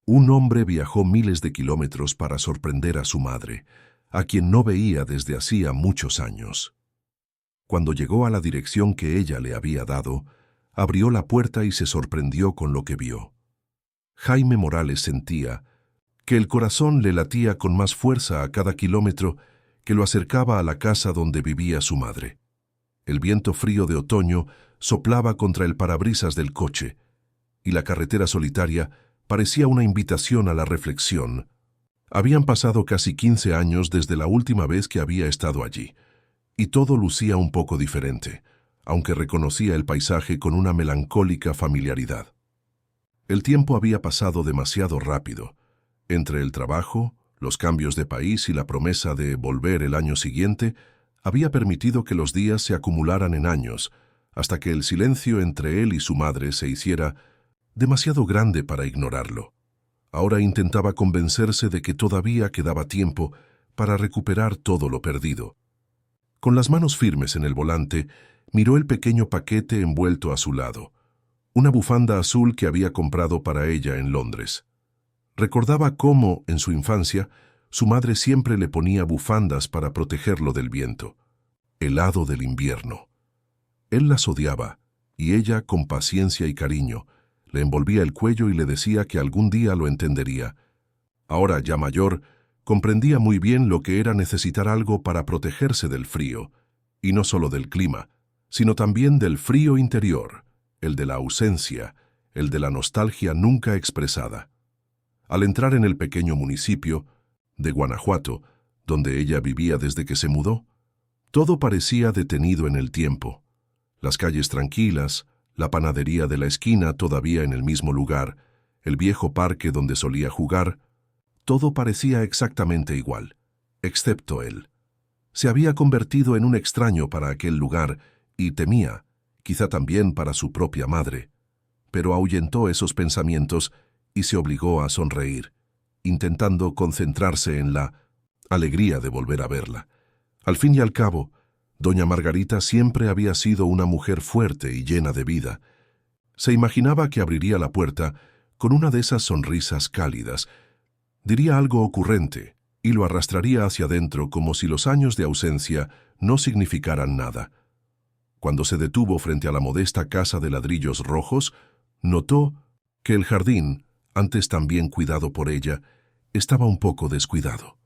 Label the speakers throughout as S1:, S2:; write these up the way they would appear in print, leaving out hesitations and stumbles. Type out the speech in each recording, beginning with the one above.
S1: Un hombre viajó miles de kilómetros para sorprender a su madre, a quien no veía desde hacía muchos años. Cuando llegó a la dirección que ella le había dado, abrió la puerta y se sorprendió con lo que vio. Jaime Morales sentía que el corazón le latía con más fuerza a cada kilómetro que lo acercaba a la casa donde vivía su madre. El viento frío de otoño soplaba contra el parabrisas del coche, y la carretera solitaria parecía una invitación a la reflexión. Habían pasado casi 15 años desde la última vez que había estado allí, y todo lucía un poco diferente, aunque reconocía el paisaje con una melancólica familiaridad. El tiempo había pasado demasiado rápido. Entre el trabajo, los cambios de país y la promesa de volver el año siguiente, había permitido que los días se acumularan en años, hasta que el silencio entre él y su madre se hiciera demasiado grande para ignorarlo. Ahora intentaba convencerse de que todavía quedaba tiempo para recuperar todo lo perdido. Con las manos firmes en el volante, miró el pequeño paquete envuelto a su lado, una bufanda azul que había comprado para ella en Londres. Recordaba cómo, en su infancia, su madre siempre le ponía bufandas para protegerlo del viento, helado del invierno. Él las odiaba, y ella, con paciencia y cariño, le envolvía el cuello y le decía que algún día lo entendería. Ahora, ya mayor, comprendía muy bien lo que era necesitar algo para protegerse del frío, y no solo del clima, sino también del frío interior, el de la ausencia, el de la nostalgia nunca expresada. Al entrar en el pequeño municipio de Guanajuato, donde ella vivía desde que se mudó, todo parecía detenido en el tiempo. Las calles tranquilas, la panadería de la esquina todavía en el mismo lugar, el viejo parque donde solía jugar, todo parecía exactamente igual, excepto él. Se había convertido en un extraño para aquel lugar y temía, quizá también para su propia madre, pero ahuyentó esos pensamientos y se obligó a sonreír, intentando concentrarse en la alegría de volver a verla. Al fin y al cabo, doña Margarita siempre había sido una mujer fuerte y llena de vida. Se imaginaba que abriría la puerta con una de esas sonrisas cálidas, diría algo ocurrente y lo arrastraría hacia adentro como si los años de ausencia no significaran nada. Cuando se detuvo frente a la modesta casa de ladrillos rojos, notó que el jardín, antes tan bien cuidado por ella, estaba un poco descuidado.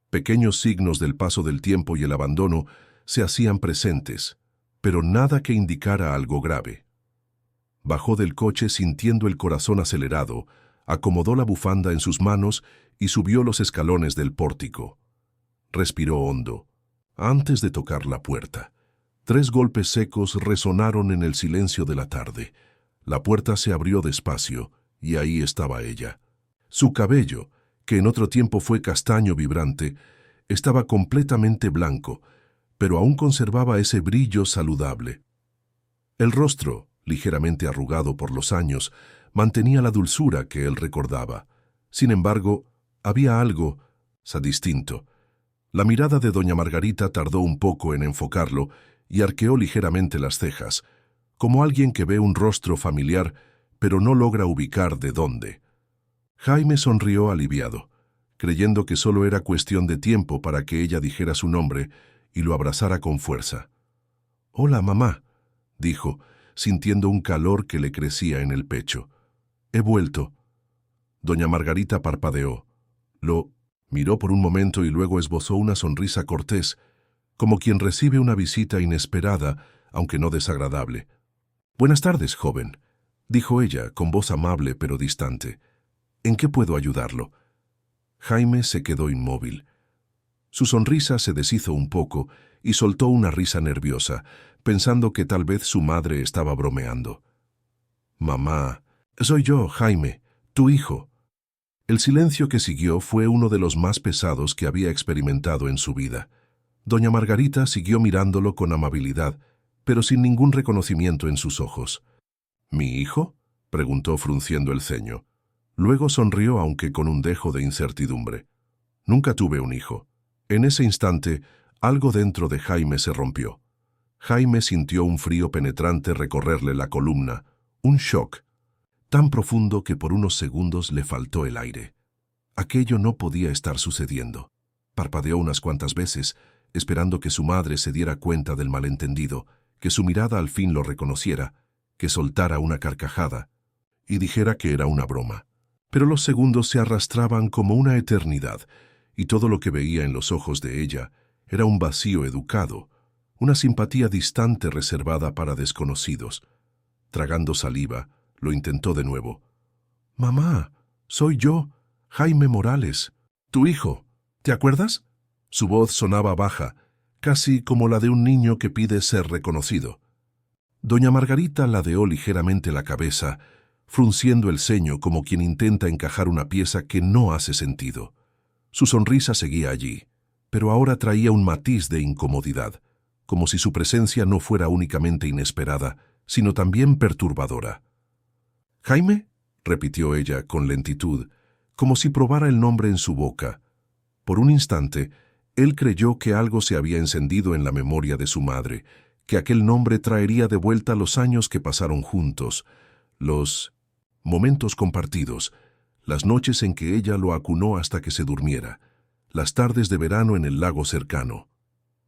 S1: Pequeños signos del paso del tiempo y el abandono se hacían presentes, pero nada que indicara algo grave. Bajó del coche sintiendo el corazón acelerado, acomodó la bufanda en sus manos y subió los escalones del pórtico. Respiró hondo, antes de tocar la puerta. 3 golpes secos resonaron en el silencio de la tarde. La puerta se abrió despacio, y ahí estaba ella. Su cabello, que en otro tiempo fue castaño vibrante, estaba completamente blanco, pero aún conservaba ese brillo saludable. El rostro, ligeramente arrugado por los años, mantenía la dulzura que él recordaba. Sin embargo, había algo distinto. La mirada de doña Margarita tardó un poco en enfocarlo y arqueó ligeramente las cejas, como alguien que ve un rostro familiar, pero no logra ubicar de dónde. Jaime sonrió aliviado, creyendo que solo era cuestión de tiempo para que ella dijera su nombre y lo abrazara con fuerza. «Hola, mamá», dijo, sintiendo un calor que le crecía en el pecho. «He vuelto». Doña Margarita parpadeó. Lo miró por un momento y luego esbozó una sonrisa cortés, como quien recibe una visita inesperada, aunque no desagradable. «Buenas tardes, joven», dijo ella, con voz amable pero distante. «¿En qué puedo ayudarlo?» Jaime se quedó inmóvil. Su sonrisa se deshizo un poco y soltó una risa nerviosa, pensando que tal vez su madre estaba bromeando. «Mamá, soy yo, Jaime, tu hijo». El silencio que siguió fue uno de los más pesados que había experimentado en su vida. Doña Margarita siguió mirándolo con amabilidad, pero sin ningún reconocimiento en sus ojos. «¿Mi hijo?», preguntó frunciendo el ceño. Luego sonrió, aunque con un dejo de incertidumbre. «Nunca tuve un hijo». En ese instante, algo dentro de Jaime se rompió. Jaime sintió un frío penetrante recorrerle la columna, un shock. tan profundo que por unos segundos le faltó el aire. Aquello no podía estar sucediendo. Parpadeó unas cuantas veces, esperando que su madre se diera cuenta del malentendido, que su mirada al fin lo reconociera, que soltara una carcajada y dijera que era una broma. Pero los segundos se arrastraban como una eternidad, y todo lo que veía en los ojos de ella era un vacío educado, una simpatía distante reservada para desconocidos. Tragando saliva, lo intentó de nuevo. «Mamá, soy yo, Jaime Morales, tu hijo. ¿Te acuerdas?» Su voz sonaba baja, casi como la de un niño que pide ser reconocido. Doña Margarita ladeó ligeramente la cabeza, frunciendo el ceño como quien intenta encajar una pieza que no hace sentido. Su sonrisa seguía allí, pero ahora traía un matiz de incomodidad, como si su presencia no fuera únicamente inesperada, sino también perturbadora. «¿Jaime?», repitió ella con lentitud, como si probara el nombre en su boca. Por un instante, él creyó que algo se había encendido en la memoria de su madre, que aquel nombre traería de vuelta los años que pasaron juntos, los momentos compartidos, las noches en que ella lo acunó hasta que se durmiera, las tardes de verano en el lago cercano.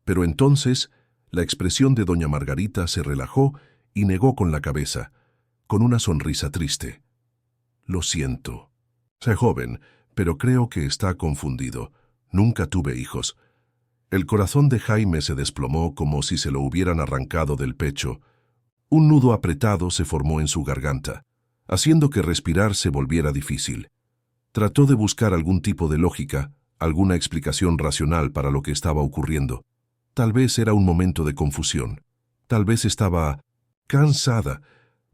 S1: Pero entonces, la expresión de doña Margarita se relajó y negó con la cabeza, con una sonrisa triste. «Lo siento. Sé joven, pero creo que está confundido. Nunca tuve hijos». El corazón de Jaime se desplomó como si se lo hubieran arrancado del pecho. Un nudo apretado se formó en su garganta, haciendo que respirar se volviera difícil. Trató de buscar algún tipo de lógica, alguna explicación racional para lo que estaba ocurriendo. Tal vez era un momento de confusión. Tal vez estaba cansada.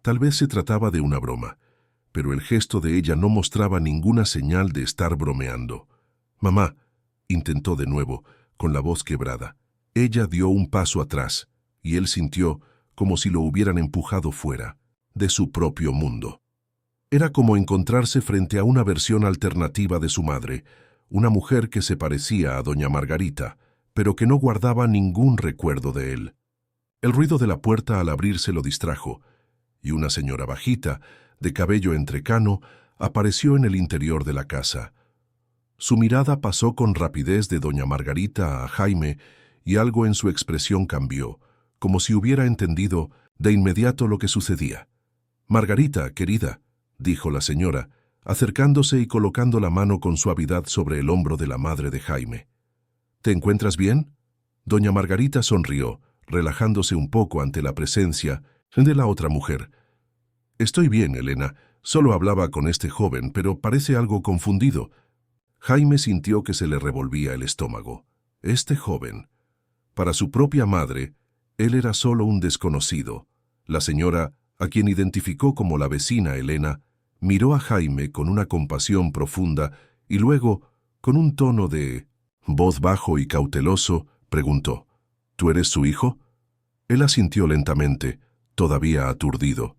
S1: Tal vez se trataba de una broma. Pero el gesto de ella no mostraba ninguna señal de estar bromeando. «Mamá», intentó de nuevo, con la voz quebrada. Ella dio un paso atrás, y él sintió como si lo hubieran empujado fuera, de su propio mundo. Era como encontrarse frente a una versión alternativa de su madre, una mujer que se parecía a doña Margarita, pero que no guardaba ningún recuerdo de él. El ruido de la puerta al abrirse lo distrajo, y una señora bajita, de cabello entrecano, apareció en el interior de la casa. Su mirada pasó con rapidez de doña Margarita a Jaime, y algo en su expresión cambió, como si hubiera entendido de inmediato lo que sucedía. «Margarita, querida», dijo la señora, acercándose y colocando la mano con suavidad sobre el hombro de la madre de Jaime. «¿Te encuentras bien?» Doña Margarita sonrió, relajándose un poco ante la presencia de la otra mujer. «Estoy bien, Elena. Solo hablaba con este joven, pero parece algo confundido». Jaime sintió que se le revolvía el estómago. Este joven. Para su propia madre, él era solo un desconocido. La señora, a quien identificó como la vecina Elena, miró a Jaime con una compasión profunda y luego, con un tono de voz bajo y cauteloso, preguntó: «¿Tú eres su hijo?» Él asintió lentamente, todavía aturdido.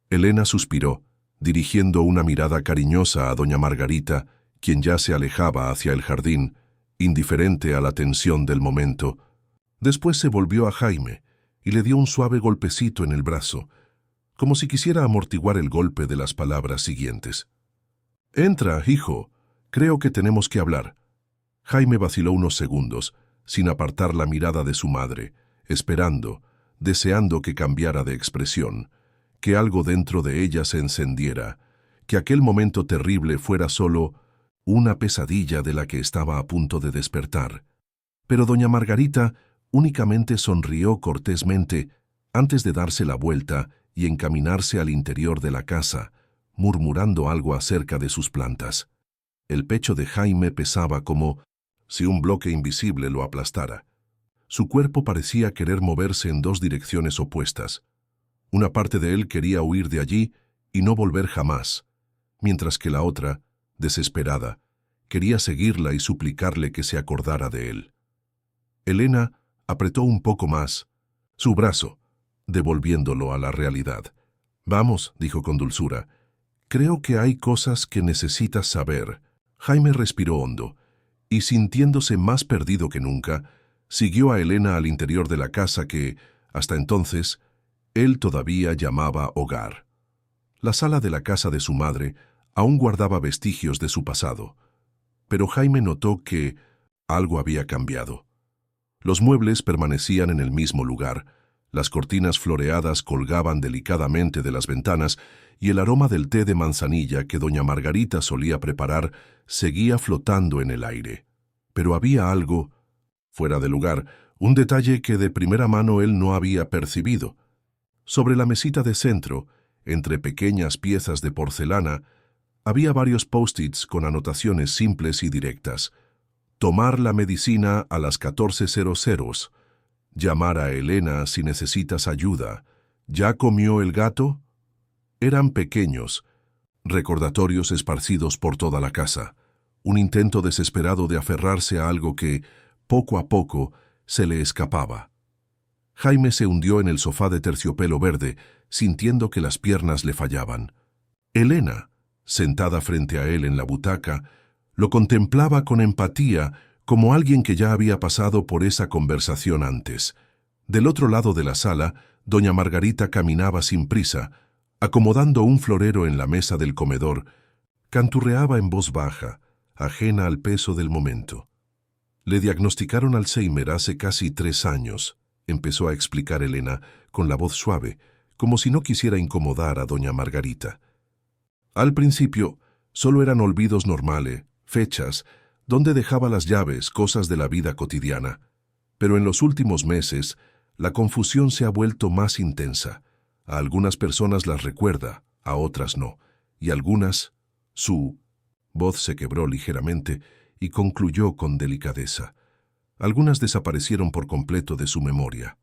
S1: Elena suspiró, dirigiendo una mirada cariñosa a doña Margarita, quien ya se alejaba hacia el jardín, indiferente a la tensión del momento. Después se volvió a Jaime y le dio un suave golpecito en el brazo, como si quisiera amortiguar el golpe de las palabras siguientes. «Entra, hijo. Creo que tenemos que hablar». Jaime vaciló unos segundos, sin apartar la mirada de su madre, esperando, deseando que cambiara de expresión, que algo dentro de ella se encendiera, que aquel momento terrible fuera solo una pesadilla de la que estaba a punto de despertar. Pero doña Margarita únicamente sonrió cortésmente antes de darse la vuelta y encaminarse al interior de la casa, murmurando algo acerca de sus plantas. El pecho de Jaime pesaba como si un bloque invisible lo aplastara. Su cuerpo parecía querer moverse en dos direcciones opuestas. Una parte de él quería huir de allí y no volver jamás, mientras que la otra, desesperada, quería seguirla y suplicarle que se acordara de él. Elena apretó un poco más su brazo, devolviéndolo a la realidad. «Vamos», dijo con dulzura, «creo que hay cosas que necesitas saber». Jaime respiró hondo, y sintiéndose más perdido que nunca, siguió a Elena al interior de la casa que, hasta entonces, él todavía llamaba hogar. La sala de la casa de su madre aún guardaba vestigios de su pasado, pero Jaime notó que algo había cambiado. Los muebles permanecían en el mismo lugar, las cortinas floreadas colgaban delicadamente de las ventanas y el aroma del té de manzanilla que doña Margarita solía preparar seguía flotando en el aire. Pero había algo fuera de lugar, un detalle que de primera mano él no había percibido. Sobre la mesita de centro, entre pequeñas piezas de porcelana, había varios post-its con anotaciones simples y directas. Tomar la medicina a las 14:00. Llamar a Elena si necesitas ayuda. ¿Ya comió el gato? Eran pequeños, recordatorios esparcidos por toda la casa. Un intento desesperado de aferrarse a algo que, poco a poco, se le escapaba. Jaime se hundió en el sofá de terciopelo verde, sintiendo que las piernas le fallaban. Elena, sentada frente a él en la butaca, lo contemplaba con empatía, como alguien que ya había pasado por esa conversación antes. Del otro lado de la sala, doña Margarita caminaba sin prisa, acomodando un florero en la mesa del comedor. Canturreaba en voz baja, ajena al peso del momento. Le diagnosticaron Alzheimer hace casi 3 años, empezó a explicar Elena, con la voz suave, como si no quisiera incomodar a doña Margarita. Al principio, solo eran olvidos normales, fechas, donde dejaba las llaves, cosas de la vida cotidiana. Pero en los últimos meses, la confusión se ha vuelto más intensa. A algunas personas las recuerda, a otras no, y algunas, su voz se quebró ligeramente y concluyó con delicadeza. Algunas desaparecieron por completo de su memoria.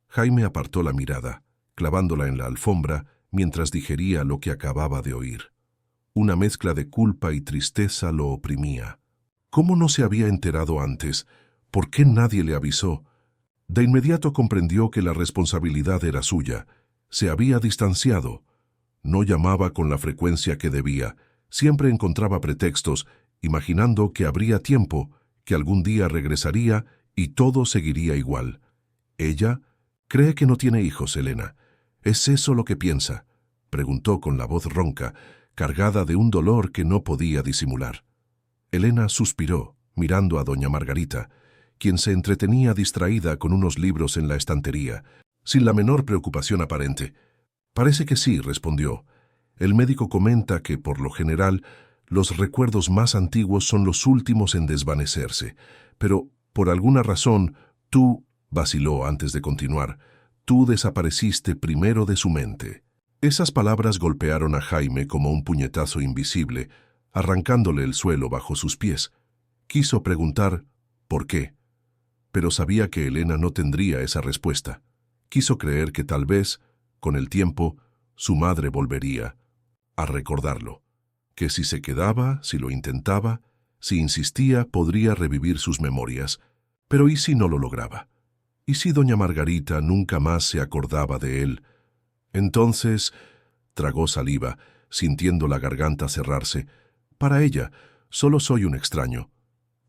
S1: Jaime apartó la mirada, clavándola en la alfombra mientras digería lo que acababa de oír. Una mezcla de culpa y tristeza lo oprimía. ¿Cómo no se había enterado antes? ¿Por qué nadie le avisó? De inmediato comprendió que la responsabilidad era suya. Se había distanciado. No llamaba con la frecuencia que debía. Siempre encontraba pretextos, imaginando que habría tiempo, que algún día regresaría y todo seguiría igual. Ella cree que no tiene hijos, Elena. ¿Es eso lo que piensa?, preguntó con la voz ronca, cargada de un dolor que no podía disimular. Elena suspiró, mirando a doña Margarita, quien se entretenía distraída con unos libros en la estantería, sin la menor preocupación aparente. Parece que sí, respondió. El médico comenta que, por lo general, los recuerdos más antiguos son los últimos en desvanecerse, pero, por alguna razón, tú, vaciló antes de continuar, tú desapareciste primero de su mente. Esas palabras golpearon a Jaime como un puñetazo invisible, arrancándole el suelo bajo sus pies. Quiso preguntar ¿por qué? Pero sabía que Elena no tendría esa respuesta. Quiso creer que tal vez, con el tiempo, su madre volvería a recordarlo, que si se quedaba, si lo intentaba, si insistía, podría revivir sus memorias. Pero ¿y si no lo lograba? ¿Y si doña Margarita nunca más se acordaba de él? Entonces, tragó saliva, sintiendo la garganta cerrarse. Para ella, solo soy un extraño.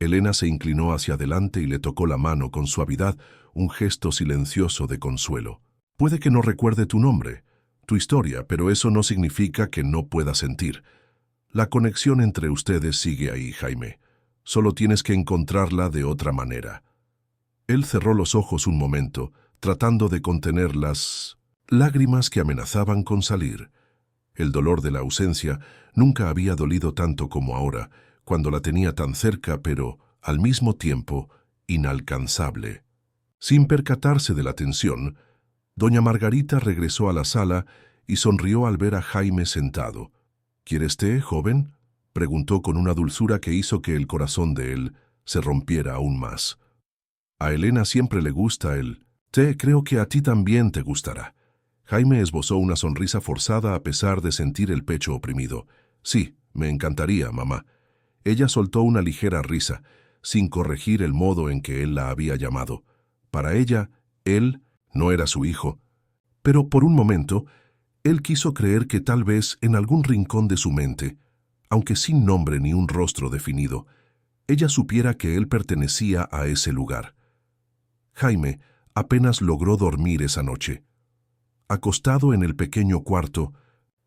S1: Elena se inclinó hacia adelante y le tocó la mano con suavidad, un gesto silencioso de consuelo. Puede que no recuerde tu nombre, tu historia, pero eso no significa que no pueda sentir. La conexión entre ustedes sigue ahí, Jaime. Solo tienes que encontrarla de otra manera. Él cerró los ojos un momento, tratando de contener las lágrimas que amenazaban con salir. El dolor de la ausencia nunca había dolido tanto como ahora, cuando la tenía tan cerca, pero, al mismo tiempo, inalcanzable. Sin percatarse de la tensión, doña Margarita regresó a la sala y sonrió al ver a Jaime sentado. ¿Quieres té, joven?, preguntó con una dulzura que hizo que el corazón de él se rompiera aún más. A Elena siempre le gusta el té, creo que a ti también te gustará. Jaime esbozó una sonrisa forzada a pesar de sentir el pecho oprimido. Sí, me encantaría, mamá. Ella soltó una ligera risa, sin corregir el modo en que él la había llamado. Para ella, él no era su hijo. Pero por un momento, él quiso creer que tal vez en algún rincón de su mente, aunque sin nombre ni un rostro definido, ella supiera que él pertenecía a ese lugar. Jaime apenas logró dormir esa noche. Acostado en el pequeño cuarto,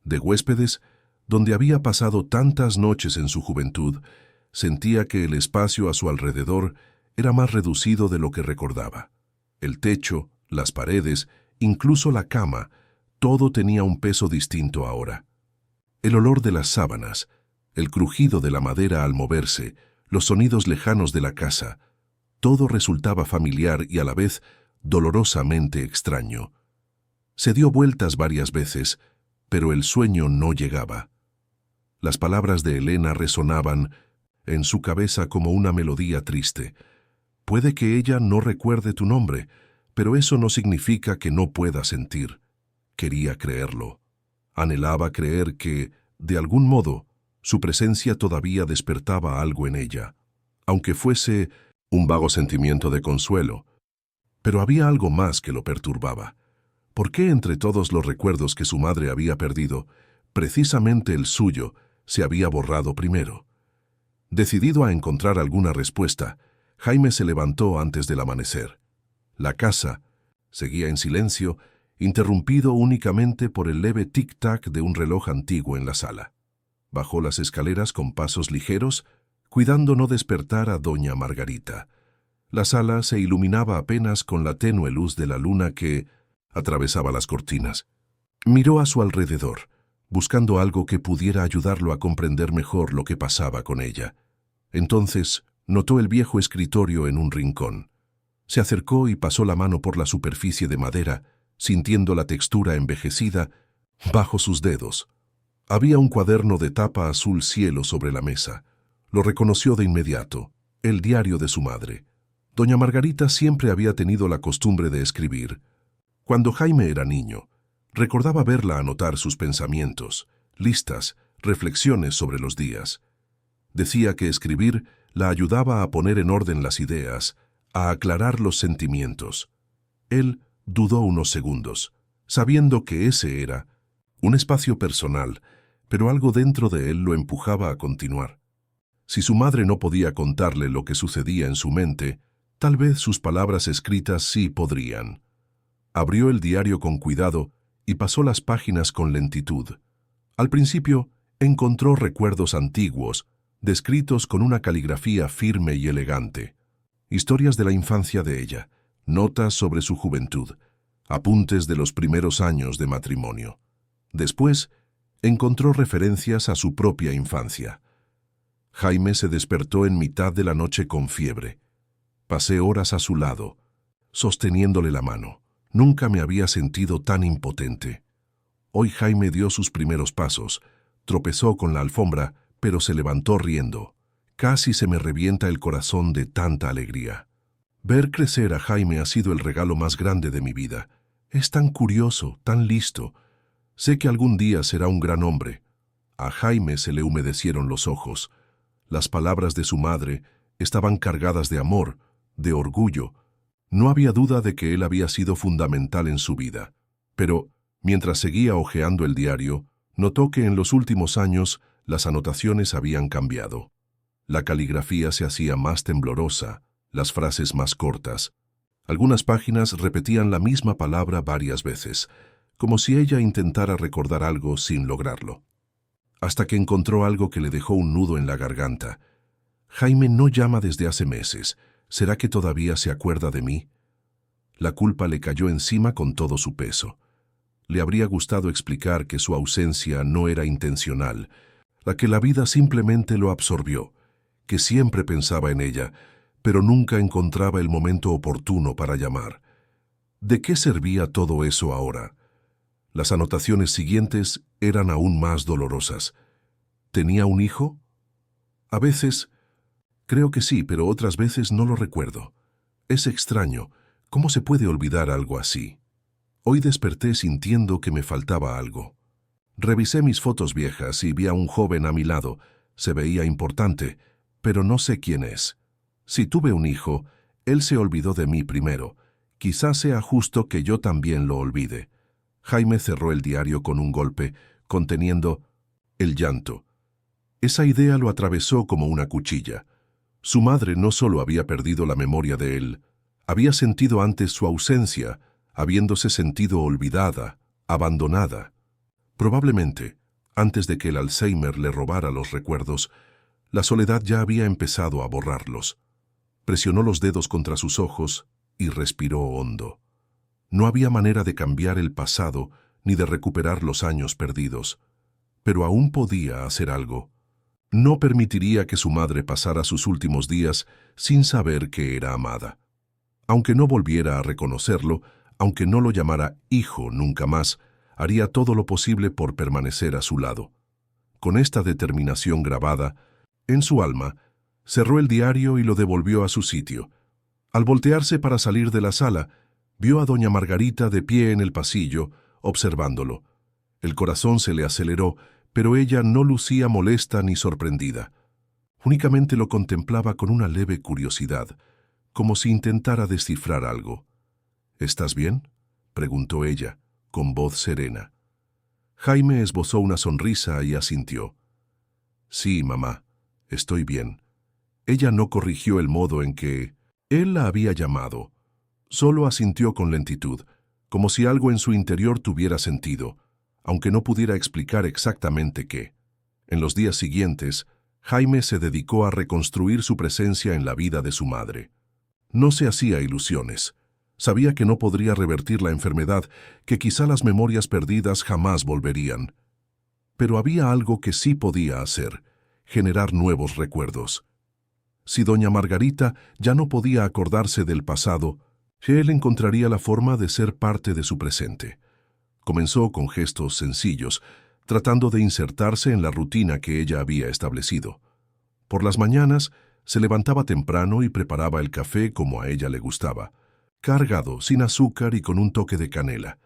S1: de huéspedes, donde había pasado tantas noches en su juventud, sentía que el espacio a su alrededor era más reducido de lo que recordaba. El techo, las paredes, incluso la cama, todo tenía un peso distinto ahora. El olor de las sábanas, el crujido de la madera al moverse, los sonidos lejanos de la casa, todo resultaba familiar y a la vez dolorosamente extraño. Se dio vueltas varias veces, pero el sueño no llegaba. Las palabras de Elena resonaban en su cabeza como una melodía triste. Puede que ella no recuerde tu nombre, pero eso no significa que no pueda sentir. Quería creerlo. Anhelaba creer que, de algún modo, su presencia todavía despertaba algo en ella, aunque fuese un vago sentimiento de consuelo. Pero había algo más que lo perturbaba. ¿Por qué entre todos los recuerdos que su madre había perdido, precisamente el suyo se había borrado primero? Decidido a encontrar alguna respuesta, Jaime se levantó antes del amanecer. La casa seguía en silencio, interrumpido únicamente por el leve tic-tac de un reloj antiguo en la sala. Bajó las escaleras con pasos ligeros, cuidando no despertar a doña Margarita. La sala se iluminaba apenas con la tenue luz de la luna que atravesaba las cortinas. Miró a su alrededor, buscando algo que pudiera ayudarlo a comprender mejor lo que pasaba con ella. Entonces notó el viejo escritorio en un rincón. Se acercó y pasó la mano por la superficie de madera, sintiendo la textura envejecida bajo sus dedos. Había un cuaderno de tapa azul cielo sobre la mesa. Lo reconoció de inmediato, el diario de su madre. Doña Margarita siempre había tenido la costumbre de escribir. Cuando Jaime era niño, recordaba verla anotar sus pensamientos, listas, reflexiones sobre los días. Decía que escribir la ayudaba a poner en orden las ideas, a aclarar los sentimientos. Él dudó unos segundos, sabiendo que ese era un espacio personal, pero algo dentro de él lo empujaba a continuar. Si su madre no podía contarle lo que sucedía en su mente, tal vez sus palabras escritas sí podrían. Abrió el diario con cuidado y pasó las páginas con lentitud. Al principio, encontró recuerdos antiguos, descritos con una caligrafía firme y elegante. Historias de la infancia de ella, notas sobre su juventud, apuntes de los primeros años de matrimonio. Después, encontró referencias a su propia infancia. Jaime se despertó en mitad de la noche con fiebre. Pasé horas a su lado, sosteniéndole la mano. Nunca me había sentido tan impotente. Hoy Jaime dio sus primeros pasos, tropezó con la alfombra, pero se levantó riendo. Casi se me revienta el corazón de tanta alegría. Ver crecer a Jaime ha sido el regalo más grande de mi vida. Es tan curioso, tan listo. Sé que algún día será un gran hombre. A Jaime se le humedecieron los ojos. Las palabras de su madre estaban cargadas de amor, de orgullo. No había duda de que él había sido fundamental en su vida. Pero, mientras seguía hojeando el diario, notó que en los últimos años las anotaciones habían cambiado. La caligrafía se hacía más temblorosa, las frases más cortas. Algunas páginas repetían la misma palabra varias veces, como si ella intentara recordar algo sin lograrlo. Hasta que encontró algo que le dejó un nudo en la garganta. Jaime no llama desde hace meses. ¿Será que todavía se acuerda de mí? La culpa le cayó encima con todo su peso. Le habría gustado explicar que su ausencia no era intencional, que la vida simplemente lo absorbió, que siempre pensaba en ella, pero nunca encontraba el momento oportuno para llamar. ¿De qué servía todo eso ahora? Las anotaciones siguientes eran aún más dolorosas. ¿Tenía un hijo? A veces, creo que sí, pero otras veces no lo recuerdo. Es extraño, ¿cómo se puede olvidar algo así? Hoy desperté sintiendo que me faltaba algo. Revisé mis fotos viejas y vi a un joven a mi lado. Se veía importante, pero no sé quién es. Si tuve un hijo, él se olvidó de mí primero. Quizás sea justo que yo también lo olvide. Jaime cerró el diario con un golpe, conteniendo el llanto. Esa idea lo atravesó como una cuchilla. Su madre no solo había perdido la memoria de él, había sentido antes su ausencia, habiéndose sentido olvidada, abandonada. Probablemente, antes de que el Alzheimer le robara los recuerdos, la soledad ya había empezado a borrarlos. Presionó los dedos contra sus ojos y respiró hondo. No había manera de cambiar el pasado ni de recuperar los años perdidos, pero aún podía hacer algo. No permitiría que su madre pasara sus últimos días sin saber que era amada. Aunque no volviera a reconocerlo, aunque no lo llamara hijo nunca más, haría todo lo posible por permanecer a su lado. Con esta determinación grabada en su alma, cerró el diario y lo devolvió a su sitio. Al voltearse para salir de la sala, vio a doña Margarita de pie en el pasillo, observándolo. El corazón se le aceleró, pero ella no lucía molesta ni sorprendida. Únicamente lo contemplaba con una leve curiosidad, como si intentara descifrar algo. «¿Estás bien?», preguntó ella, con voz serena. Jaime esbozó una sonrisa y asintió. «Sí, mamá, estoy bien». Ella no corrigió el modo en que él la había llamado. Solo asintió con lentitud, como si algo en su interior tuviera sentido, aunque no pudiera explicar exactamente qué. En los días siguientes, Jaime se dedicó a reconstruir su presencia en la vida de su madre. No se hacía ilusiones. Sabía que no podría revertir la enfermedad, que quizá las memorias perdidas jamás volverían. Pero había algo que sí podía hacer: generar nuevos recuerdos. Si doña Margarita ya no podía acordarse del pasado, él encontraría la forma de ser parte de su presente. Comenzó con gestos sencillos, tratando de insertarse en la rutina que ella había establecido. Por las mañanas, se levantaba temprano y preparaba el café como a ella le gustaba, cargado, sin azúcar y con un toque de canela.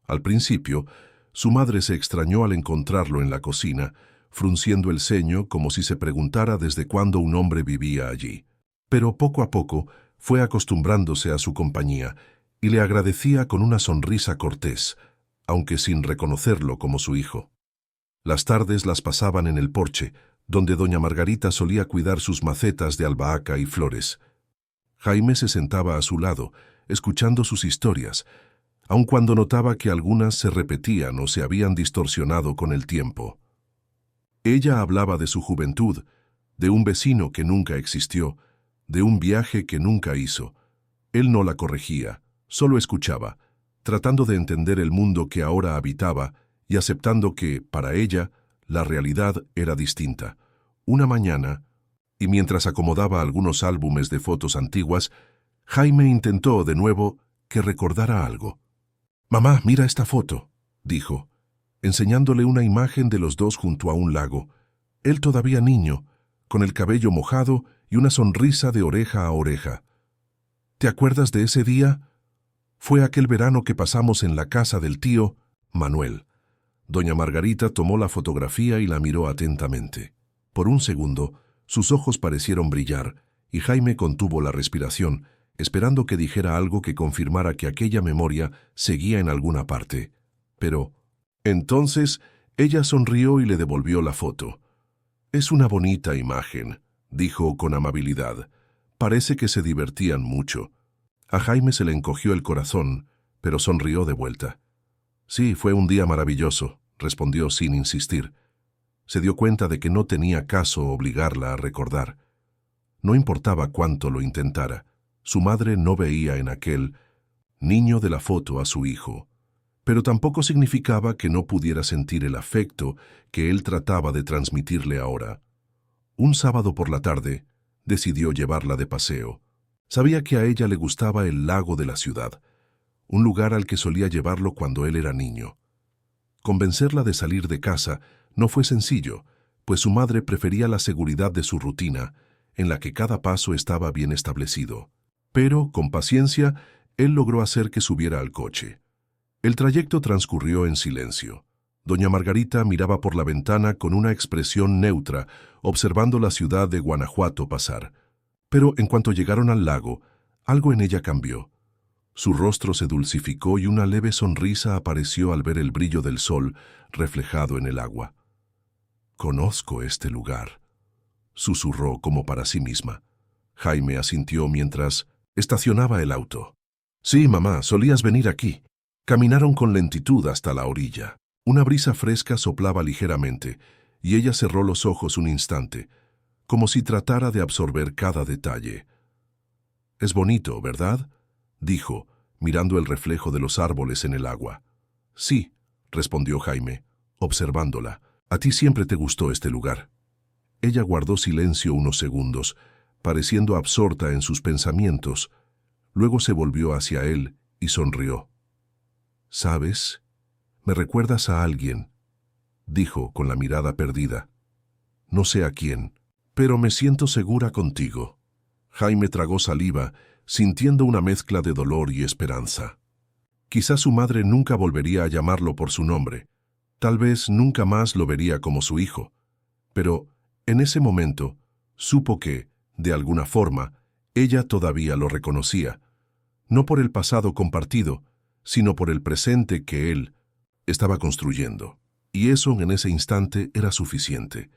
S1: Al principio, su madre se extrañó al encontrarlo en la cocina, frunciendo el ceño como si se preguntara desde cuándo un hombre vivía allí. Pero poco a poco fue acostumbrándose a su compañía y le agradecía con una sonrisa cortés, aunque sin reconocerlo como su hijo. Las tardes las pasaban en el porche, donde doña Margarita solía cuidar sus macetas de albahaca y flores. Jaime se sentaba a su lado, escuchando sus historias, aun cuando notaba que algunas se repetían o se habían distorsionado con el tiempo. Ella hablaba de su juventud, de un vecino que nunca existió, de un viaje que nunca hizo. Él no la corregía, solo escuchaba, tratando de entender el mundo que ahora habitaba y aceptando que, para ella, la realidad era distinta. Una mañana, y mientras acomodaba algunos álbumes de fotos antiguas, Jaime intentó de nuevo que recordara algo. «Mamá, mira esta foto», dijo, enseñándole una imagen de los dos junto a un lago, él todavía niño, con el cabello mojado y una sonrisa de oreja a oreja. «¿Te acuerdas de ese día? Fue aquel verano que pasamos en la casa del tío Manuel». Doña Margarita tomó la fotografía y la miró atentamente. Por un segundo, sus ojos parecieron brillar, y Jaime contuvo la respiración, esperando que dijera algo que confirmara que aquella memoria seguía en alguna parte. Pero entonces ella sonrió y le devolvió la foto. «Es una bonita imagen», dijo con amabilidad. «Parece que se divertían mucho». A Jaime se le encogió el corazón, pero sonrió de vuelta. «Sí, fue un día maravilloso», respondió sin insistir. Se dio cuenta de que no tenía caso obligarla a recordar. No importaba cuánto lo intentara, su madre no veía en aquel niño de la foto a su hijo, pero tampoco significaba que no pudiera sentir el afecto que él trataba de transmitirle ahora. Un sábado por la tarde, decidió llevarla de paseo. Sabía que a ella le gustaba el lago de la ciudad, un lugar al que solía llevarlo cuando él era niño. Convencerla de salir de casa no fue sencillo, pues su madre prefería la seguridad de su rutina, en la que cada paso estaba bien establecido. Pero, con paciencia, él logró hacer que subiera al coche. El trayecto transcurrió en silencio. Doña Margarita miraba por la ventana con una expresión neutra, observando la ciudad de Guanajuato pasar. Pero en cuanto llegaron al lago, algo en ella cambió. Su rostro se dulcificó y una leve sonrisa apareció al ver el brillo del sol reflejado en el agua. «Conozco este lugar», susurró como para sí misma. Jaime asintió mientras estacionaba el auto. «Sí, mamá, solías venir aquí». Caminaron con lentitud hasta la orilla. Una brisa fresca soplaba ligeramente, y ella cerró los ojos un instante, como si tratara de absorber cada detalle. «Es bonito, ¿verdad?», dijo, mirando el reflejo de los árboles en el agua. «Sí», respondió Jaime, observándola. «A ti siempre te gustó este lugar». Ella guardó silencio unos segundos, pareciendo absorta en sus pensamientos. Luego se volvió hacia él y sonrió. «¿Sabes? Me recuerdas a alguien», dijo con la mirada perdida. «No sé a quién, pero me siento segura contigo». Jaime tragó saliva, sintiendo una mezcla de dolor y esperanza. Quizás su madre nunca volvería a llamarlo por su nombre. Tal vez nunca más lo vería como su hijo. Pero en ese momento supo que, de alguna forma, ella todavía lo reconocía. No por el pasado compartido, sino por el presente que él estaba construyendo. Y eso en ese instante era suficiente.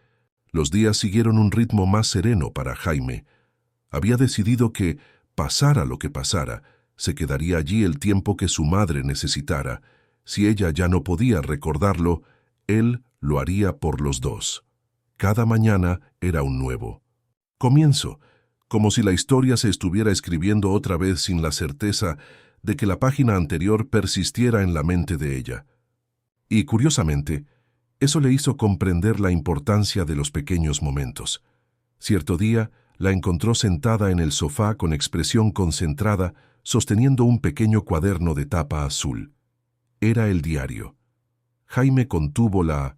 S1: Los días siguieron un ritmo más sereno para Jaime. Había decidido que, pasara lo que pasara, se quedaría allí el tiempo que su madre necesitara. Si ella ya no podía recordarlo, él lo haría por los dos. Cada mañana era un nuevo comienzo, como si la historia se estuviera escribiendo otra vez sin la certeza de que la página anterior persistiera en la mente de ella. Y, curiosamente, eso le hizo comprender la importancia de los pequeños momentos. Cierto día, la encontró sentada en el sofá con expresión concentrada, sosteniendo un pequeño cuaderno de tapa azul. Era el diario. Jaime contuvo la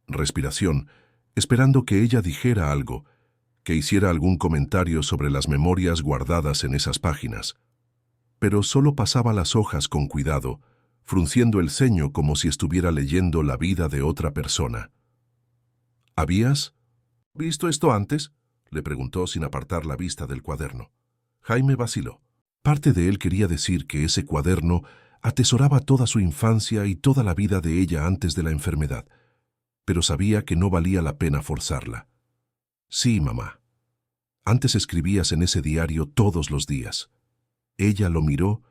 S1: respiración, esperando que ella dijera algo, que hiciera algún comentario sobre las memorias guardadas en esas páginas. Pero solo pasaba las hojas con cuidado, frunciendo el ceño como si estuviera leyendo la vida de otra persona. «¿Habías visto esto antes?», le preguntó sin apartar la vista del cuaderno. Jaime vaciló. Parte de él quería decir que ese cuaderno atesoraba toda su infancia y toda la vida de ella antes de la enfermedad, pero sabía que no valía la pena forzarla. «Sí, mamá. Antes escribías en ese diario todos los días». Ella lo miró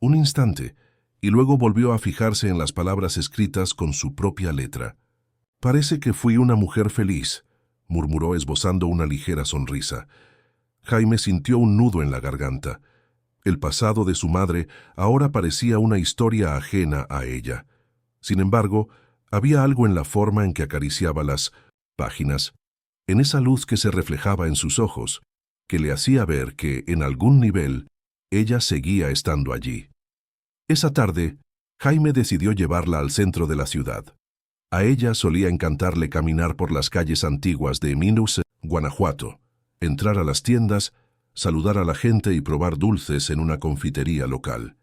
S1: un instante y luego volvió a fijarse en las palabras escritas con su propia letra. «Parece que fui una mujer feliz», murmuró esbozando una ligera sonrisa. Jaime sintió un nudo en la garganta. El pasado de su madre ahora parecía una historia ajena a ella. Sin embargo, había algo en la forma en que acariciaba las páginas, en esa luz que se reflejaba en sus ojos, que le hacía ver que, en algún nivel, ella seguía estando allí. Esa tarde, Jaime decidió llevarla al centro de la ciudad. A ella solía encantarle caminar por las calles antiguas de Minus, Guanajuato, entrar a las tiendas, saludar a la gente y probar dulces en una confitería local.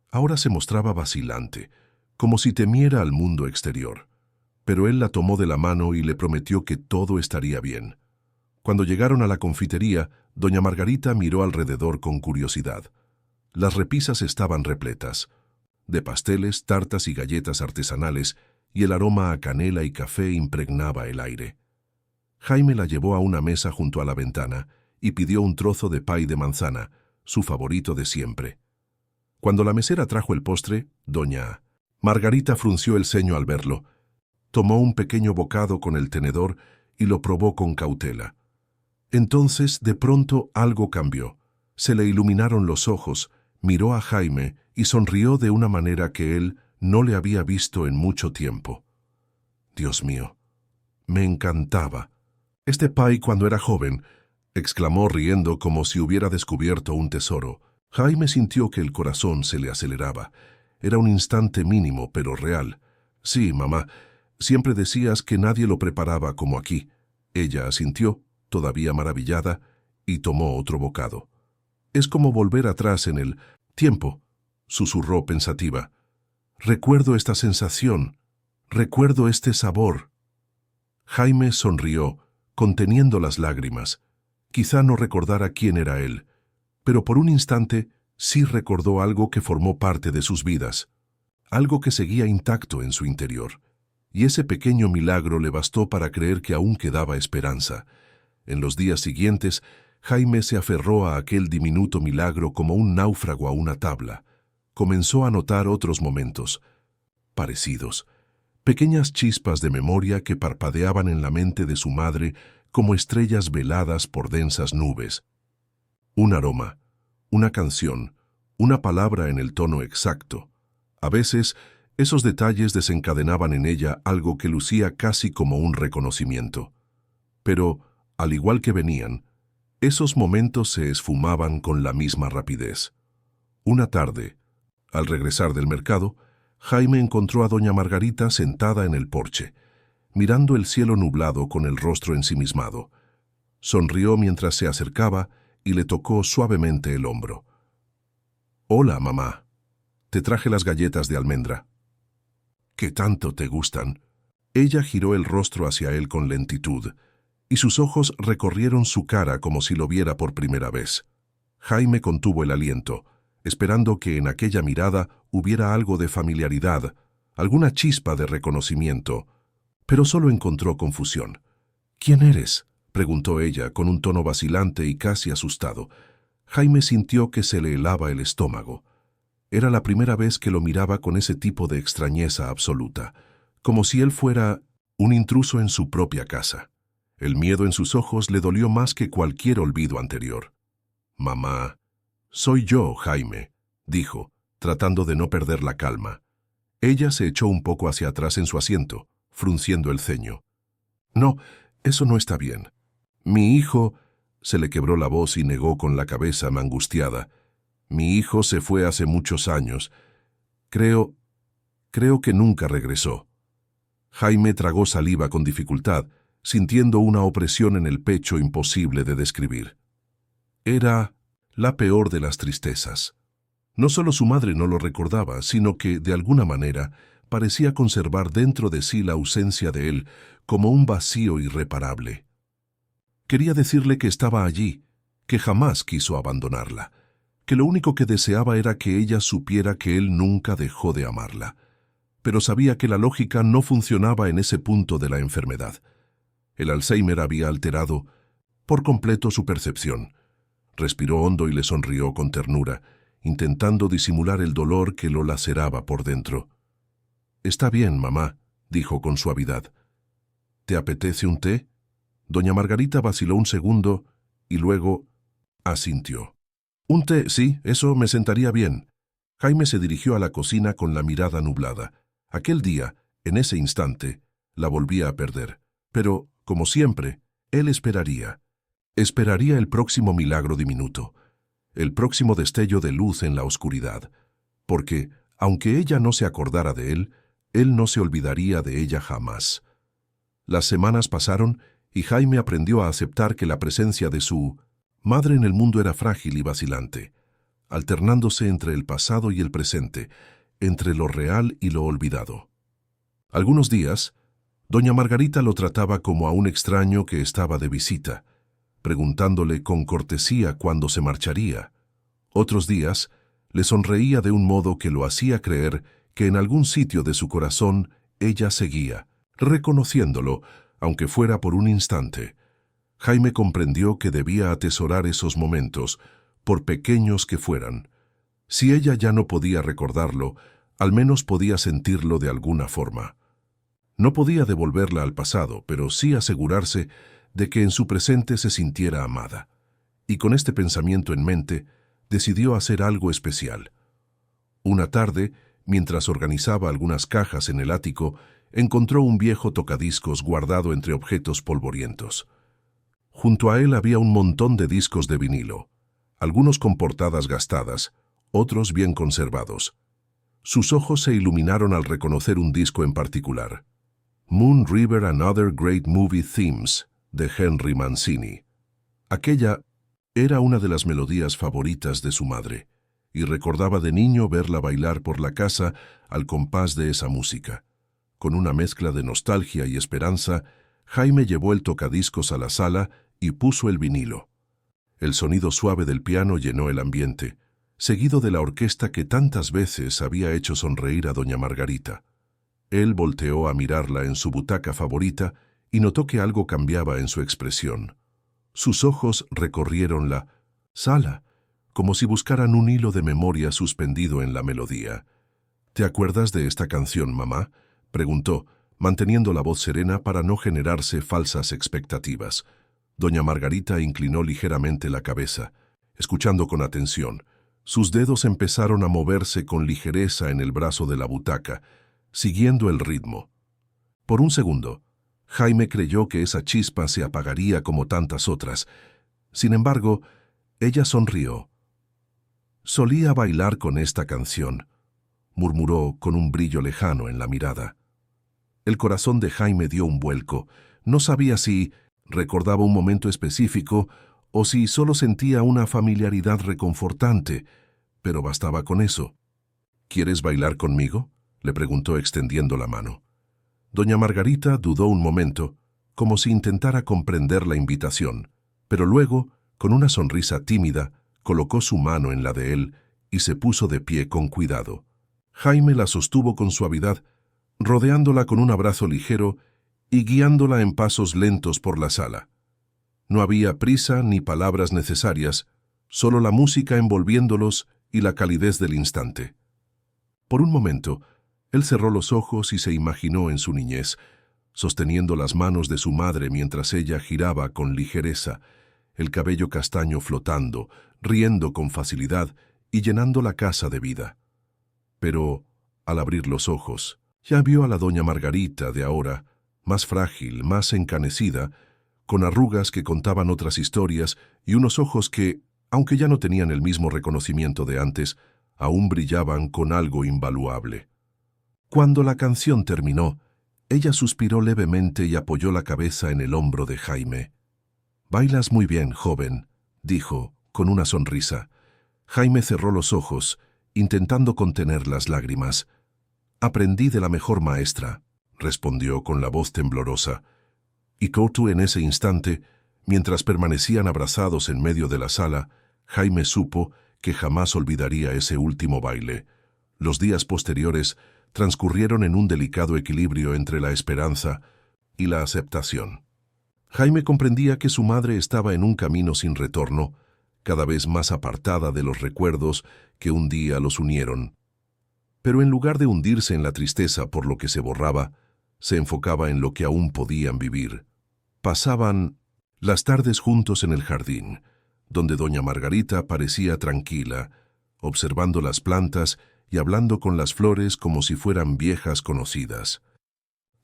S1: Ahora se mostraba vacilante, como si temiera al mundo exterior. Pero él la tomó de la mano y le prometió que todo estaría bien. Cuando llegaron a la confitería, doña Margarita miró alrededor con curiosidad. Las repisas estaban repletas, de pasteles, tartas y galletas artesanales, y el aroma a canela y café impregnaba el aire. Jaime la llevó a una mesa junto a la ventana y pidió un trozo de pay de manzana, su favorito de siempre. Cuando la mesera trajo el postre, doña Margarita frunció el ceño al verlo. Tomó un pequeño bocado con el tenedor y lo probó con cautela. Entonces, de pronto, algo cambió. Se le iluminaron los ojos, miró a Jaime y sonrió de una manera que él no le había visto en mucho tiempo. «Dios mío, me encantaba. Este pay cuando era joven», exclamó riendo como si hubiera descubierto un tesoro. Jaime sintió que el corazón se le aceleraba. Era un instante mínimo, pero real. «Sí, mamá, siempre decías que nadie lo preparaba como aquí». Ella asintió, todavía maravillada, y tomó otro bocado. «Es como volver atrás en el tiempo», susurró pensativa. «Recuerdo esta sensación, recuerdo este sabor». Jaime sonrió, conteniendo las lágrimas. Quizá no recordara quién era él, pero por un instante sí recordó algo que formó parte de sus vidas, algo que seguía intacto en su interior. Y ese pequeño milagro le bastó para creer que aún quedaba esperanza. En los días siguientes, Jaime se aferró a aquel diminuto milagro como un náufrago a una tabla. Comenzó a notar otros momentos parecidos, pequeñas chispas de memoria que parpadeaban en la mente de su madre como estrellas veladas por densas nubes. Un aroma, una canción, una palabra en el tono exacto. A veces, esos detalles desencadenaban en ella algo que lucía casi como un reconocimiento. Pero, al igual que venían, esos momentos se esfumaban con la misma rapidez. Una tarde, al regresar del mercado, Jaime encontró a doña Margarita sentada en el porche, mirando el cielo nublado con el rostro ensimismado. Sonrió mientras se acercaba y le tocó suavemente el hombro. «Hola, mamá. Te traje las galletas de almendra. ¿Qué tanto te gustan?» Ella giró el rostro hacia él con lentitud, y sus ojos recorrieron su cara como si lo viera por primera vez. Jaime contuvo el aliento, esperando que en aquella mirada hubiera algo de familiaridad, alguna chispa de reconocimiento, pero solo encontró confusión. «¿Quién eres?», preguntó ella con un tono vacilante y casi asustado. Jaime sintió que se le helaba el estómago. Era la primera vez que lo miraba con ese tipo de extrañeza absoluta, como si él fuera un intruso en su propia casa. El miedo en sus ojos le dolió más que cualquier olvido anterior. «Mamá, soy yo, Jaime», dijo, tratando de no perder la calma. Ella se echó un poco hacia atrás en su asiento, frunciendo el ceño. «No, eso no está bien. Mi hijo…» Se le quebró la voz y negó con la cabeza angustiada. «Mi hijo se fue hace muchos años. Creo que nunca regresó». Jaime tragó saliva con dificultad, sintiendo una opresión en el pecho imposible de describir. Era la peor de las tristezas. No solo su madre no lo recordaba, sino que, de alguna manera, parecía conservar dentro de sí la ausencia de él como un vacío irreparable. Quería decirle que estaba allí, que jamás quiso abandonarla, que lo único que deseaba era que ella supiera que él nunca dejó de amarla. Pero sabía que la lógica no funcionaba en ese punto de la enfermedad. El Alzheimer había alterado por completo su percepción. Respiró hondo y le sonrió con ternura, intentando disimular el dolor que lo laceraba por dentro. «Está bien, mamá», dijo con suavidad. «¿Te apetece un té?» Doña Margarita vaciló un segundo y luego asintió. «Un té, sí, eso me sentaría bien». Jaime se dirigió a la cocina con la mirada nublada. Aquel día, en ese instante, la volvía a perder. Pero, como siempre, él esperaría. Esperaría el próximo milagro diminuto, el próximo destello de luz en la oscuridad. Porque, aunque ella no se acordara de él no se olvidaría de ella jamás. Las semanas pasaron y Jaime aprendió a aceptar que la presencia de su madre en el mundo era frágil y vacilante, alternándose entre el pasado y el presente, entre lo real y lo olvidado. Algunos días, doña Margarita lo trataba como a un extraño que estaba de visita, preguntándole con cortesía cuándo se marcharía. Otros días, le sonreía de un modo que lo hacía creer que en algún sitio de su corazón ella seguía, reconociéndolo, aunque fuera por un instante. Jaime comprendió que debía atesorar esos momentos, por pequeños que fueran. Si ella ya no podía recordarlo, al menos podía sentirlo de alguna forma. No podía devolverla al pasado, pero sí asegurarse de que en su presente se sintiera amada. Y con este pensamiento en mente, decidió hacer algo especial. Una tarde, mientras organizaba algunas cajas en el ático, encontró un viejo tocadiscos guardado entre objetos polvorientos. Junto a él había un montón de discos de vinilo, algunos con portadas gastadas, otros bien conservados. Sus ojos se iluminaron al reconocer un disco en particular. Moon River and Other Great Movie Themes, de Henry Mancini. Aquella era una de las melodías favoritas de su madre, y recordaba de niño verla bailar por la casa al compás de esa música. Con una mezcla de nostalgia y esperanza, Jaime llevó el tocadiscos a la sala y puso el vinilo. El sonido suave del piano llenó el ambiente, seguido de la orquesta que tantas veces había hecho sonreír a doña Margarita. Él volteó a mirarla en su butaca favorita y notó que algo cambiaba en su expresión. Sus ojos recorrieron la sala, como si buscaran un hilo de memoria suspendido en la melodía. «¿Te acuerdas de esta canción, mamá?», preguntó, manteniendo la voz serena para no generarse falsas expectativas. Doña Margarita inclinó ligeramente la cabeza, escuchando con atención. Sus dedos empezaron a moverse con ligereza en el brazo de la butaca, siguiendo el ritmo. Por un segundo, Jaime creyó que esa chispa se apagaría como tantas otras. Sin embargo, ella sonrió. «Solía bailar con esta canción», murmuró con un brillo lejano en la mirada. El corazón de Jaime dio un vuelco. No sabía si recordaba un momento específico o si solo sentía una familiaridad reconfortante, pero bastaba con eso. «¿Quieres bailar conmigo?», le preguntó extendiendo la mano. Doña Margarita dudó un momento, como si intentara comprender la invitación, pero luego, con una sonrisa tímida, colocó su mano en la de él y se puso de pie con cuidado. Jaime la sostuvo con suavidad, rodeándola con un abrazo ligero y guiándola en pasos lentos por la sala. No había prisa ni palabras necesarias, solo la música envolviéndolos y la calidez del instante. Por un momento, él cerró los ojos y se imaginó en su niñez, sosteniendo las manos de su madre mientras ella giraba con ligereza, el cabello castaño flotando, riendo con facilidad y llenando la casa de vida. Pero, al abrir los ojos, ya vio a la doña Margarita de ahora, más frágil, más encanecida, con arrugas que contaban otras historias y unos ojos que, aunque ya no tenían el mismo reconocimiento de antes, aún brillaban con algo invaluable. Cuando la canción terminó, ella suspiró levemente y apoyó la cabeza en el hombro de Jaime. «Bailas muy bien, joven», dijo, con una sonrisa. Jaime cerró los ojos, intentando contener las lágrimas. «Aprendí de la mejor maestra», respondió con la voz temblorosa. Y Coutu en ese instante, mientras permanecían abrazados en medio de la sala, Jaime supo que jamás olvidaría ese último baile. Los días posteriores transcurrieron en un delicado equilibrio entre la esperanza y la aceptación. Jaime comprendía que su madre estaba en un camino sin retorno, cada vez más apartada de los recuerdos que un día los unieron. Pero en lugar de hundirse en la tristeza por lo que se borraba, se enfocaba en lo que aún podían vivir. Pasaban las tardes juntos en el jardín, donde doña Margarita parecía tranquila, observando las plantas y hablando con las flores como si fueran viejas conocidas.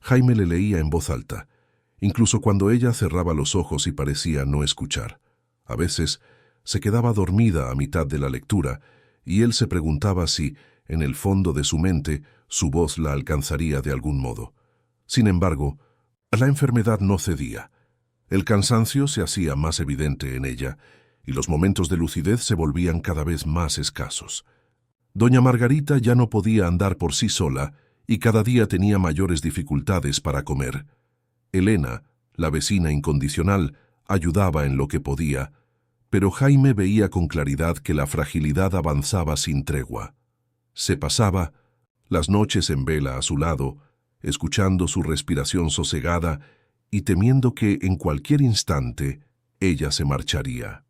S1: Jaime le leía en voz alta, incluso cuando ella cerraba los ojos y parecía no escuchar. A veces se quedaba dormida a mitad de la lectura y él se preguntaba si, en el fondo de su mente, su voz la alcanzaría de algún modo. Sin embargo, la enfermedad no cedía. El cansancio se hacía más evidente en ella y los momentos de lucidez se volvían cada vez más escasos. Doña Margarita ya no podía andar por sí sola y cada día tenía mayores dificultades para comer. Elena, la vecina incondicional, ayudaba en lo que podía, pero Jaime veía con claridad que la fragilidad avanzaba sin tregua. Se pasaba las noches en vela a su lado, escuchando su respiración sosegada y temiendo que en cualquier instante ella se marcharía.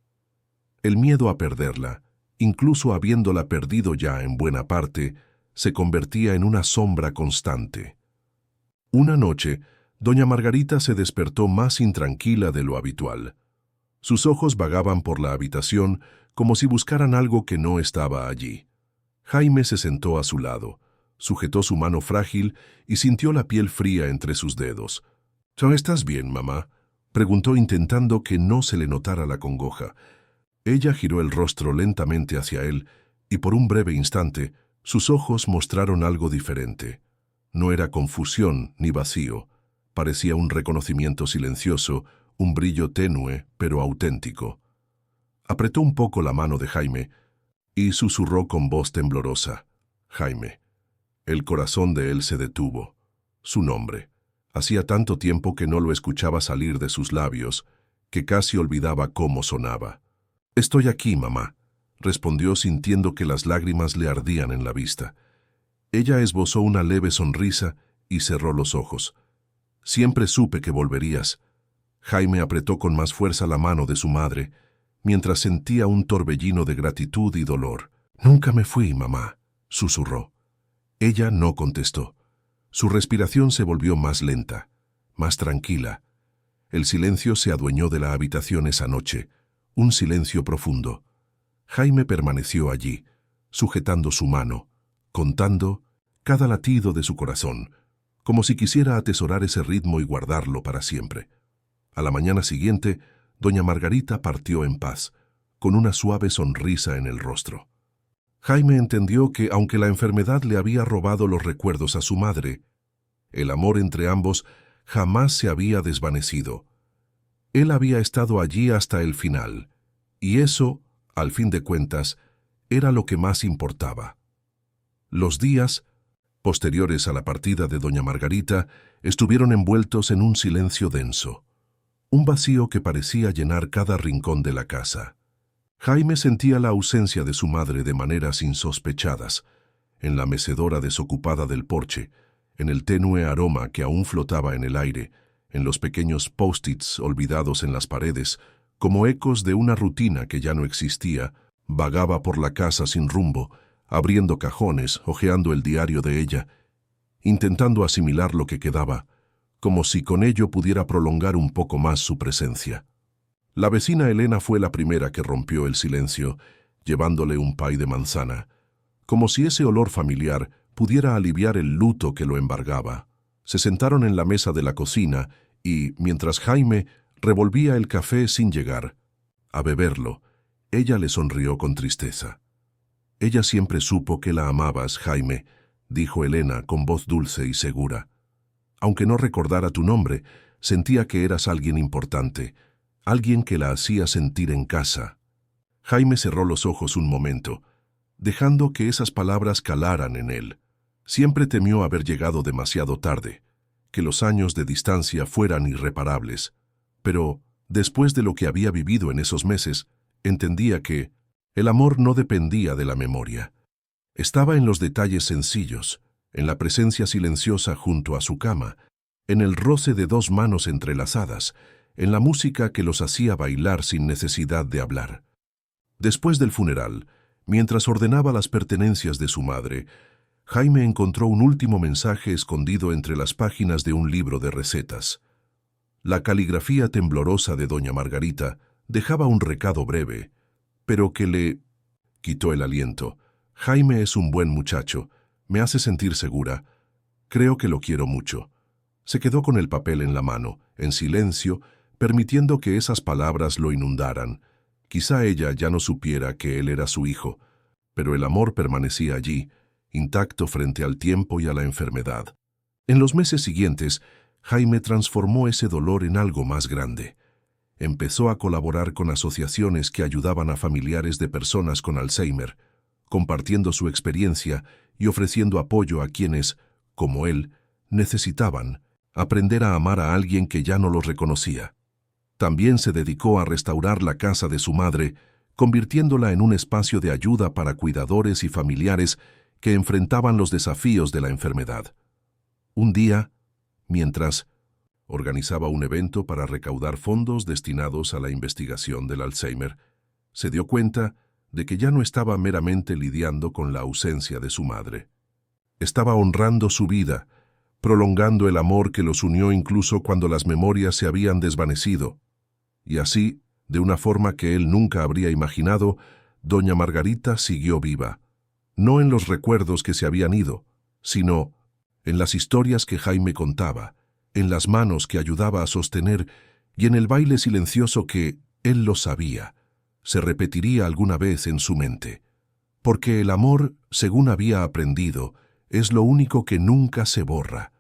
S1: El miedo a perderla, incluso habiéndola perdido ya en buena parte, se convertía en una sombra constante. Una noche, doña Margarita se despertó más intranquila de lo habitual. Sus ojos vagaban por la habitación como si buscaran algo que no estaba allí. Jaime se sentó a su lado, sujetó su mano frágil y sintió la piel fría entre sus dedos. «¿No estás bien, mamá?», preguntó intentando que no se le notara la congoja. Ella giró el rostro lentamente hacia él y por un breve instante sus ojos mostraron algo diferente. No era confusión ni vacío, parecía un reconocimiento silencioso, un brillo tenue pero auténtico. Apretó un poco la mano de Jaime y susurró con voz temblorosa: «Jaime». El corazón de él se detuvo. Su nombre. Hacía tanto tiempo que no lo escuchaba salir de sus labios, que casi olvidaba cómo sonaba. «Estoy aquí, mamá», respondió sintiendo que las lágrimas le ardían en la vista. Ella esbozó una leve sonrisa y cerró los ojos. «Siempre supe que volverías». Jaime apretó con más fuerza la mano de su madre, mientras sentía un torbellino de gratitud y dolor. «Nunca me fui, mamá», susurró. Ella no contestó. Su respiración se volvió más lenta, más tranquila. El silencio se adueñó de la habitación esa noche, un silencio profundo. Jaime permaneció allí, sujetando su mano, contando cada latido de su corazón, como si quisiera atesorar ese ritmo y guardarlo para siempre. A la mañana siguiente, doña Margarita partió en paz, con una suave sonrisa en el rostro. Jaime entendió que, aunque la enfermedad le había robado los recuerdos a su madre, el amor entre ambos jamás se había desvanecido. Él había estado allí hasta el final, y eso, al fin de cuentas, era lo que más importaba. Los días, posteriores a la partida de doña Margarita, estuvieron envueltos en un silencio denso, un vacío que parecía llenar cada rincón de la casa. Jaime sentía la ausencia de su madre de maneras insospechadas, en la mecedora desocupada del porche, en el tenue aroma que aún flotaba en el aire, en los pequeños post-its olvidados en las paredes, como ecos de una rutina que ya no existía. Vagaba por la casa sin rumbo, abriendo cajones, hojeando el diario de ella, intentando asimilar lo que quedaba, como si con ello pudiera prolongar un poco más su presencia. La vecina Elena fue la primera que rompió el silencio, llevándole un pay de manzana, como si ese olor familiar pudiera aliviar el luto que lo embargaba. Se sentaron en la mesa de la cocina y, mientras Jaime revolvía el café sin llegar a beberlo, ella le sonrió con tristeza. «Ella siempre supo que la amabas, Jaime», dijo Elena con voz dulce y segura. «Aunque no recordara tu nombre, sentía que eras alguien importante, alguien que la hacía sentir en casa». Jaime cerró los ojos un momento, dejando que esas palabras calaran en él. Siempre temió haber llegado demasiado tarde, que los años de distancia fueran irreparables. Pero, después de lo que había vivido en esos meses, entendía que el amor no dependía de la memoria. Estaba en los detalles sencillos, en la presencia silenciosa junto a su cama, en el roce de dos manos entrelazadas, en la música que los hacía bailar sin necesidad de hablar. Después del funeral, mientras ordenaba las pertenencias de su madre, Jaime encontró un último mensaje escondido entre las páginas de un libro de recetas. La caligrafía temblorosa de doña Margarita dejaba un recado breve, pero que le quitó el aliento. «Jaime es un buen muchacho, me hace sentir segura. Creo que lo quiero mucho». Se quedó con el papel en la mano, en silencio, permitiendo que esas palabras lo inundaran. Quizá ella ya no supiera que él era su hijo, pero el amor permanecía allí, intacto frente al tiempo y a la enfermedad. En los meses siguientes, Jaime transformó ese dolor en algo más grande. Empezó a colaborar con asociaciones que ayudaban a familiares de personas con Alzheimer, compartiendo su experiencia y ofreciendo apoyo a quienes, como él, necesitaban aprender a amar a alguien que ya no los reconocía. También se dedicó a restaurar la casa de su madre, convirtiéndola en un espacio de ayuda para cuidadores y familiares que enfrentaban los desafíos de la enfermedad. Un día, mientras organizaba un evento para recaudar fondos destinados a la investigación del Alzheimer, se dio cuenta de que ya no estaba meramente lidiando con la ausencia de su madre. Estaba honrando su vida, prolongando el amor que los unió incluso cuando las memorias se habían desvanecido. Y así, de una forma que él nunca habría imaginado, doña Margarita siguió viva, no en los recuerdos que se habían ido, sino en las historias que Jaime contaba, en las manos que ayudaba a sostener y en el baile silencioso que, él lo sabía, se repetiría alguna vez en su mente. Porque el amor, según había aprendido, es lo único que nunca se borra.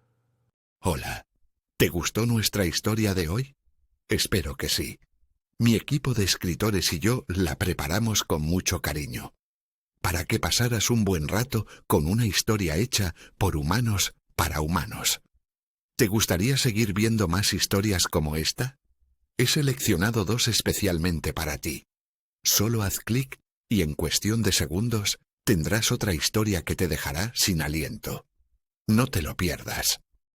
S2: Hola, ¿te gustó nuestra historia de hoy? Espero que sí. Mi equipo de escritores y yo la preparamos con mucho cariño, para que pasaras un buen rato con una historia hecha por humanos para humanos. ¿Te gustaría seguir viendo más historias como esta? He seleccionado 2 especialmente para ti. Solo haz clic y en cuestión de segundos tendrás otra historia que te dejará sin aliento. No te lo pierdas.